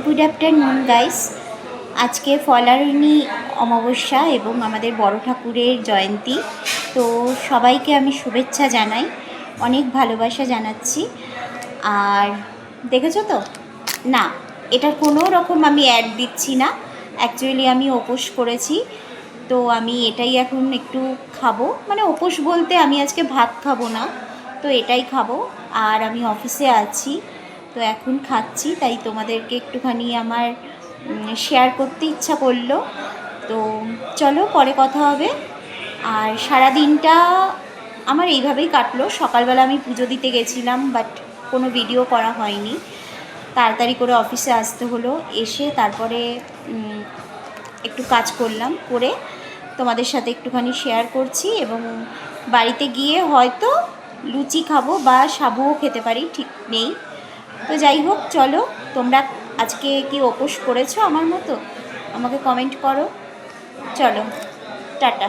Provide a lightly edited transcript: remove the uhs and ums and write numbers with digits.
Good afternoon guys. আজকে ফলারুণী অমাবস্যা এবং আমাদের বড় ঠাকুরের জয়ন্তী। তো সবাইকে আমি শুভেচ্ছা জানাই, অনেক ভালোবাসা জানাচ্ছি। আর দেখেছো তো, না এটার কোনো রকম আমি অ্যাড দিচ্ছি না, অ্যাকচুয়ালি আমি উপোস করেছি। তো আমি এটাই এখন একটু খাবো, মানে উপোস বলতে আমি আজকে ভাত খাবো না, তো এটাই খাবো। আর আমি অফিসে আছি, তো এখন খাচ্ছি, তাই তোমাদেরকে একটুখানি আমার শেয়ার করতে ইচ্ছা করলো। তো চলো পরে কথা হবে। আর সারা দিনটা আমার এইভাবেই কাটলো। সকালবেলা আমি পুজো দিতে গেছিলাম, বাট কোনো ভিডিও করা হয়নি, তাড়াতাড়ি করে অফিসে আসতে হলো। এসে তারপরে একটু কাজ করলাম, করে তোমাদের সাথে একটুখানি শেয়ার করছি। এবং বাড়িতে গিয়ে হয়তো লুচি খাবো বা সাবুও খেতে পারি, ঠিক নেই। তো যাই হোক, চলো তোমরা আজকে কি উপোস করেছো আমার মতো, আমাকে কমেন্ট করো। চলো, টাটা।